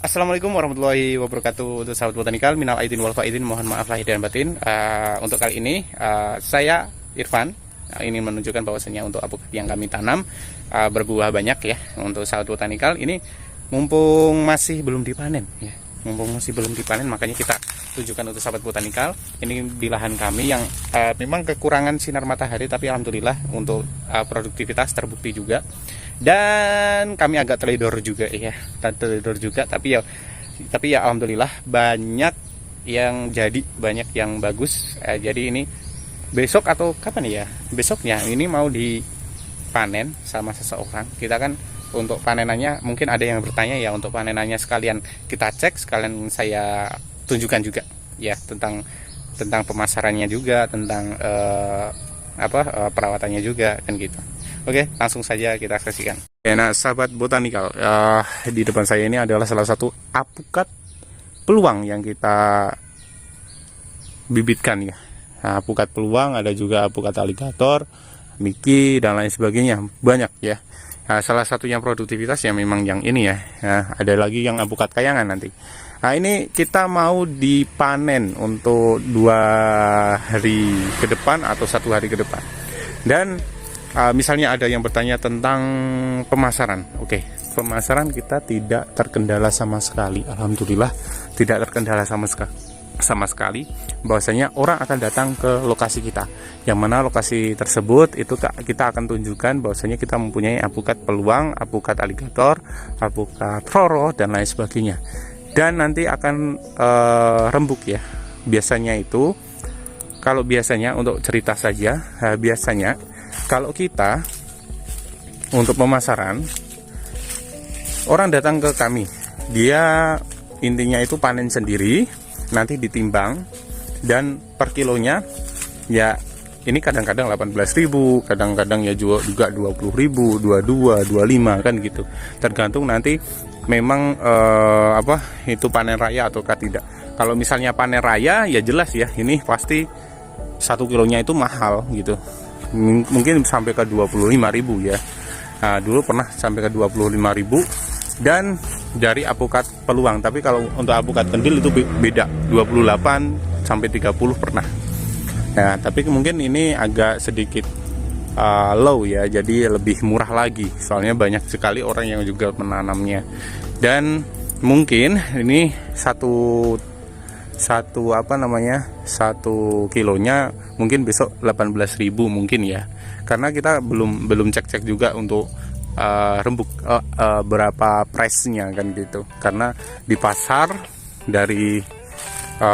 Assalamualaikum warahmatullahi wabarakatuh. Untuk sahabat botanikal, minal aidin wal faidin, mohon maaf lahir dan batin. Untuk kali ini saya Irfan ingin menunjukkan bahwasanya untuk apukat yang kami tanam berbuah banyak ya. Untuk sahabat botanikal ini mumpung masih belum dipanen ya. Mumpung masih belum dipanen, makanya kita tunjukkan untuk sahabat botanikal. Ini di lahan kami yang memang kekurangan sinar matahari, tapi alhamdulillah untuk produktivitas terbukti juga. Dan kami agak teledor juga ya, tapi ya alhamdulillah banyak yang jadi, banyak yang bagus. Jadi ini besok atau kapan ya, besoknya ini mau dipanen sama seseorang. Kita kan untuk panenannya, mungkin ada yang bertanya ya, untuk panenannya sekalian kita cek, sekalian saya tunjukkan juga ya tentang pemasarannya juga, tentang perawatannya juga kan gitu. Oke, langsung saja kita saksikan. Nah, sahabat botanikal, di depan saya ini adalah salah satu apukat peluang yang kita bibitkan ya. Nah, apukat peluang, ada juga apukat aligator, miki dan lain sebagainya, banyak ya. Nah, salah satu yang produktivitas ya memang yang ini ya. Nah, ada lagi yang apukat kayangan nanti. Nah, ini kita mau dipanen untuk 2 hari ke depan atau 1 hari ke depan. Dan misalnya ada yang bertanya tentang pemasaran. Oke, pemasaran kita tidak terkendala sama sekali. Alhamdulillah tidak terkendala sama sekali. Bahwasanya orang akan datang ke lokasi kita. Yang mana lokasi tersebut itu kita akan tunjukkan bahwasanya kita mempunyai apukat peluang, apukat aligator, apukat roro dan lain sebagainya. Dan nanti akan rembuk ya. Biasanya itu, kalau biasanya untuk cerita saja, biasanya kalau kita untuk pemasaran, orang datang ke kami, dia intinya itu panen sendiri, nanti ditimbang, dan per kilonya ya ini kadang-kadang 18.000, kadang-kadang ya juga 20.000, 22, 25 kan gitu. Tergantung nanti memang itu panen raya ataukah tidak. Kalau misalnya panen raya ya jelas ya, ini pasti 1 kilonya itu mahal gitu. Mungkin sampai ke 25.000 ya. Nah, dulu pernah sampai ke 25.000 dan dari apukat peluang. Tapi kalau untuk apukat kendil itu beda, 28 sampai 30 pernah. Nah, tapi mungkin ini agak sedikit low ya, jadi lebih murah lagi. Soalnya banyak sekali orang yang juga menanamnya. Dan mungkin ini satu kilonya mungkin besok 18.000 mungkin ya, karena kita belum cek juga untuk rembuk berapa price-nya kan gitu, karena di pasar dari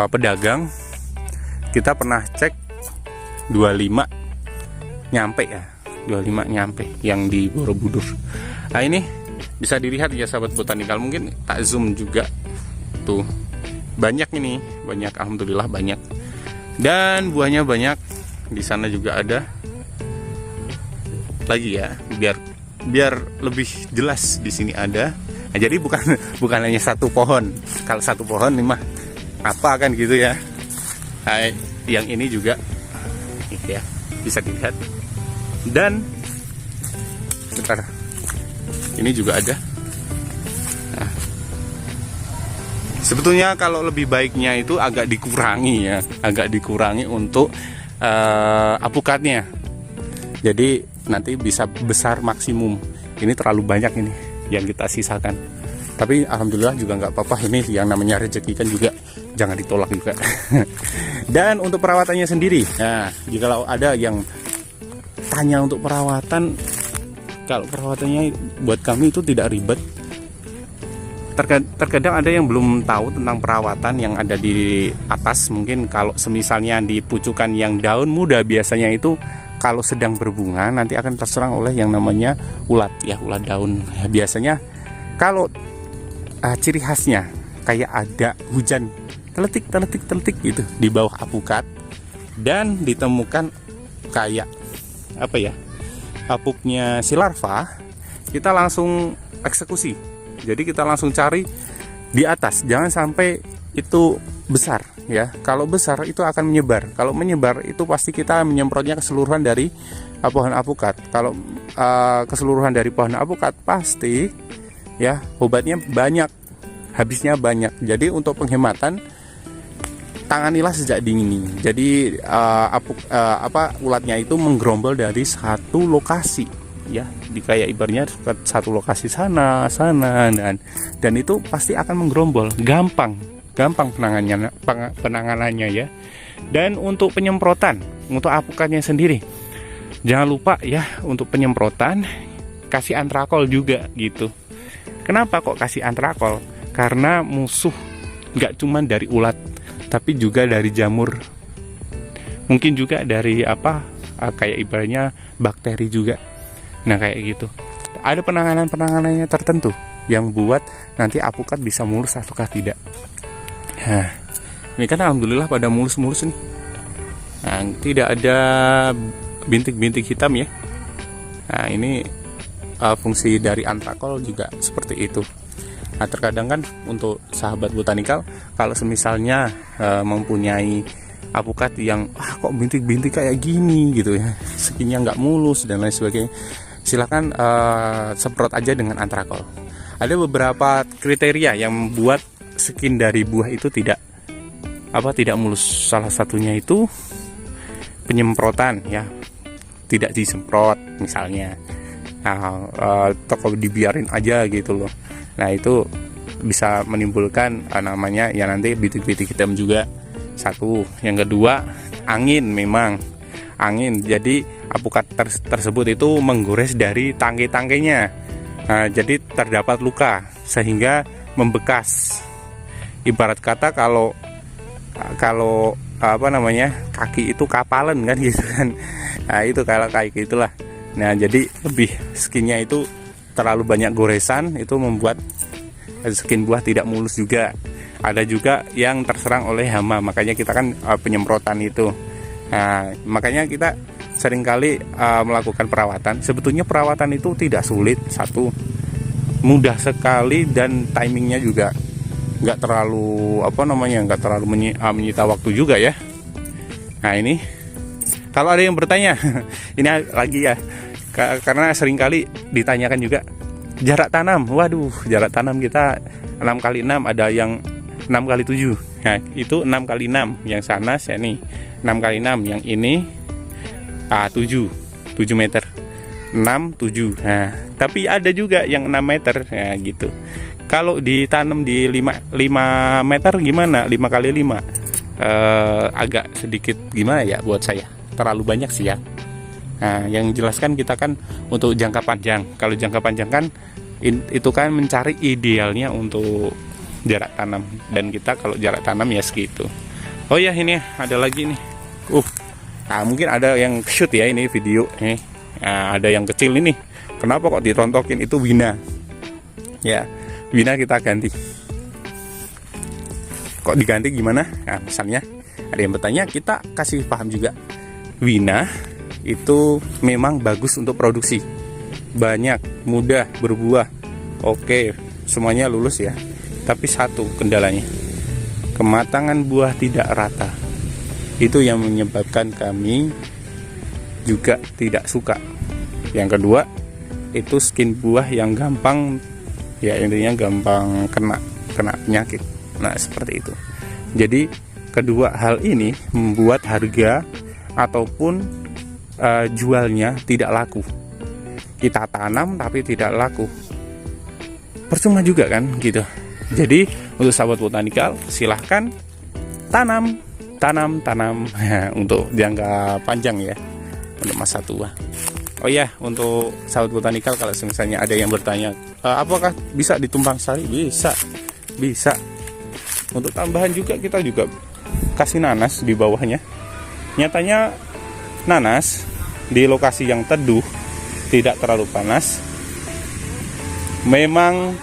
pedagang kita pernah cek 25 nyampe ya, 25 nyampe yang di Borobudur. Nah, ini bisa dilihat ya sahabat botanikal, mungkin tak zoom juga tuh. Banyak ini, banyak, alhamdulillah banyak. Dan buahnya banyak. Di sana juga ada lagi ya, biar lebih jelas di sini ada. Nah, jadi bukan hanya satu pohon. Kalau satu pohon nih mah apa kan gitu ya. Nah, yang ini juga ya bisa dilihat. Dan sebentar, ini juga ada. Sebetulnya kalau lebih baiknya itu agak dikurangi untuk apukatnya. Jadi nanti bisa besar maksimum. Ini terlalu banyak ini yang kita sisakan. Tapi alhamdulillah juga nggak apa-apa. Ini yang namanya rezeki kan juga jangan ditolak juga. Dan untuk perawatannya sendiri, nah jika ada yang tanya untuk perawatan, kalau perawatannya buat kami itu tidak ribet. Terkadang ada yang belum tahu tentang perawatan yang ada di atas. Mungkin kalau semisalnya di pucukan yang daun muda, biasanya itu kalau sedang berbunga nanti akan terserang oleh yang namanya ulat ya, ulat daun. Biasanya kalau ciri khasnya kayak ada hujan teletik gitu di bawah apukat, dan ditemukan kayak apuknya si larva, kita langsung eksekusi. Jadi kita langsung cari di atas, jangan sampai itu besar ya. Kalau besar itu akan menyebar. Kalau menyebar itu pasti kita menyemprotnya keseluruhan dari pohon apukat. Kalau keseluruhan dari pohon apukat pasti ya obatnya banyak, habisnya banyak. Jadi untuk penghematan, tanganilah sejak dini. Jadi ulatnya itu menggerombol dari satu lokasi, ya, di kayak ibaratnya satu lokasi sana dan itu pasti akan menggerombol. Gampang penanganannya ya. Dan untuk penyemprotan, untuk apukatnya sendiri, jangan lupa ya, untuk penyemprotan kasih antrakol juga gitu. Kenapa kok kasih antrakol? Karena musuh nggak cuma dari ulat, tapi juga dari jamur, mungkin juga dari kayak ibaratnya bakteri juga. Nah kayak gitu, ada penanganannya tertentu yang buat nanti apukat bisa mulus ataukah tidak. Nah, ini kan alhamdulillah pada mulus-mulus nih. Nah, tidak ada bintik-bintik hitam ya. Nah ini fungsi dari antrakol juga seperti itu. Nah, terkadang kan untuk sahabat botanikal, kalau semisalnya mempunyai apukat yang kok bintik-bintik kayak gini gitu ya, skinnya nggak mulus dan lain sebagainya, silakan semprot aja dengan antrakol. Ada beberapa kriteria yang membuat skin dari buah itu tidak mulus. Salah satunya itu penyemprotan ya, tidak disemprot misalnya. Nah, atau dibiarin aja gitu loh. Nah itu bisa menimbulkan namanya ya nanti bintik-bintik hitam juga. Satu, yang kedua angin, memang angin. Jadi apukat tersebut itu menggores dari tangkai-tangkainya. Nah, jadi terdapat luka sehingga membekas. Ibarat kata kalau kaki itu kapalan kan gitu kan. Nah itu kalau kayak gitulah. Nah jadi lebih skinnya itu terlalu banyak goresan, itu membuat skin buah tidak mulus juga. Ada juga yang terserang oleh hama, makanya kita kan penyemprotan itu. Nah makanya kita seringkali melakukan perawatan. Sebetulnya perawatan itu tidak sulit, satu, mudah sekali, dan timingnya juga nggak terlalu menyita waktu juga ya. Nah ini kalau ada yang bertanya ini lagi ya, karena seringkali ditanyakan juga jarak tanam. Waduh, jarak tanam kita 6x6, ada yang 6x7. Nah itu 6x6, yang sana saya nih 6x6, yang ini 7 meter, 6, 7. Nah tapi ada juga yang 6 meter ya gitu. Kalau ditanam di 5 meter gimana? 5x5 agak sedikit gimana ya buat saya, terlalu banyak sih ya. Nah yang jelaskan kita kan untuk jangka panjang. Kalau jangka panjang kan itu kan mencari idealnya untuk jarak tanam, dan kita kalau jarak tanam ya segitu. Oh ya, ini ada lagi nih. Nah mungkin ada yang shoot ya ini video nih. Nah, ada yang kecil ini. Kenapa kok dirontokin? Itu wina. Ya, wina kita ganti. Kok diganti gimana? Nah, misalnya ada yang bertanya, kita kasih paham juga. Wina itu memang bagus untuk produksi, banyak, mudah berbuah. Oke, semuanya lulus ya. Tapi satu kendalanya, kematangan buah tidak rata. Itu yang menyebabkan kami juga tidak suka. Yang kedua, itu skin buah yang gampang, ya intinya gampang kena penyakit. Nah seperti itu. Jadi kedua hal ini membuat harga ataupun jualnya tidak laku. Kita tanam tapi tidak laku, percuma juga kan gitu. Jadi untuk sahabat botanikal, silahkan tanam untuk jangka panjang ya, untuk masa tua. Oh ya, untuk sahabat botanikal, kalau misalnya ada yang bertanya apakah bisa ditumpang sari? Bisa. Untuk tambahan juga, kita juga kasih nanas di bawahnya. Nyatanya nanas di lokasi yang teduh, tidak terlalu panas, memang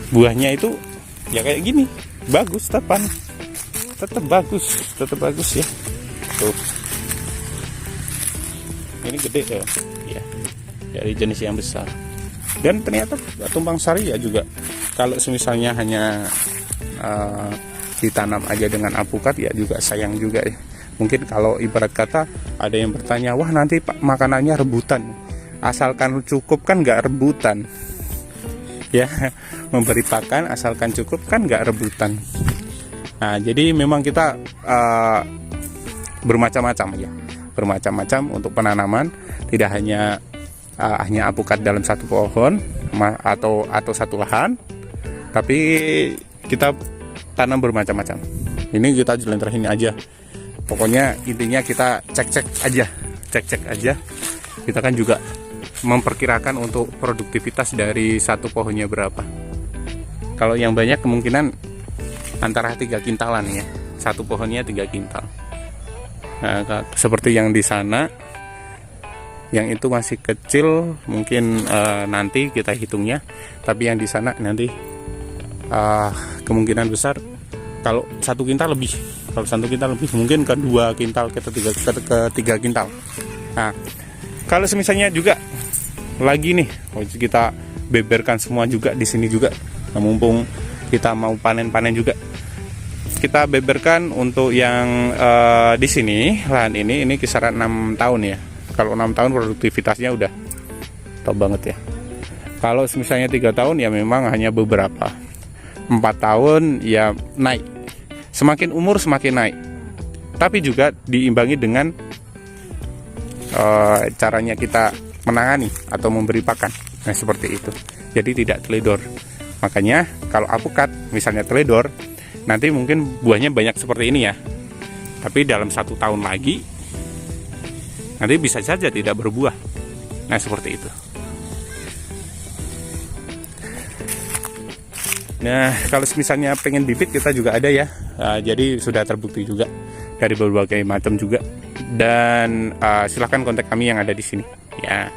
buahnya itu ya kayak gini, bagus, tetap bagus ya. Tuh, ini gede ya, dari jenis yang besar. Dan ternyata tumpang sari ya juga, kalau misalnya hanya ditanam aja dengan apukat ya juga sayang juga ya. Mungkin kalau ibarat kata ada yang bertanya, wah nanti makanannya rebutan. asalkan cukup kan nggak rebutan ya. Memberi pakan asalkan cukup kan nggak rebutan. Nah, jadi memang kita bermacam-macam ya, bermacam-macam untuk penanaman. Tidak hanya alpukat dalam satu pohon atau satu lahan, tapi kita tanam bermacam-macam. Ini kita jelentrehin aja. Pokoknya intinya kita cek-cek aja. Kita kan juga memperkirakan untuk produktivitas dari satu pohonnya berapa. Kalau yang banyak kemungkinan antara 3 kintalan ya, satu pohonnya 3 kintal. Nah, seperti yang di sana, yang itu masih kecil, mungkin nanti kita hitungnya. Tapi yang di sana nanti kemungkinan besar kalau 1 kintal lebih, mungkin ke 2 kintal, ke 3 kintal. Nah, kalau misalnya juga lagi nih kita beberkan semua juga di sini juga. Nah, mumpung kita mau panen juga, kita beberkan untuk yang di sini lahan ini kisaran 6 tahun ya. Kalau 6 tahun produktivitasnya udah top banget ya. Kalau misalnya 3 tahun ya memang hanya beberapa. 4 tahun ya naik. Semakin umur semakin naik. Tapi juga diimbangi dengan caranya kita menangani atau memberi pakan. Nah, seperti itu. Jadi tidak teledor. Makanya kalau alpukat misalnya teledor, nanti mungkin buahnya banyak seperti ini ya. Tapi dalam 1 tahun lagi nanti bisa saja tidak berbuah. Nah, seperti itu. Nah, kalau misalnya pengen bibit kita juga ada ya. Jadi sudah terbukti juga dari berbagai macam juga. Dan silahkan kontak kami yang ada di sini ya.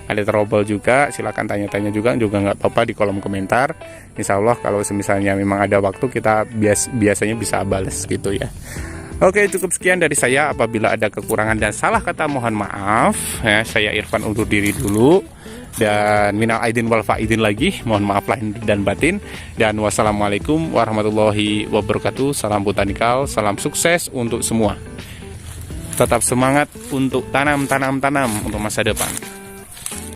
Ada trouble juga, silahkan tanya-tanya juga nggak apa-apa di kolom komentar. Insya Allah kalau misalnya memang ada waktu kita biasanya bisa balas gitu ya. Oke, cukup sekian dari saya. Apabila ada kekurangan dan salah kata mohon maaf ya. Saya Irfan undur diri dulu, dan minal aidin wal faidin lagi, mohon maaf lahir dan batin. Dan wassalamualaikum warahmatullahi wabarakatuh. Salam botanikal, salam sukses untuk semua. Tetap semangat untuk tanam untuk masa depan.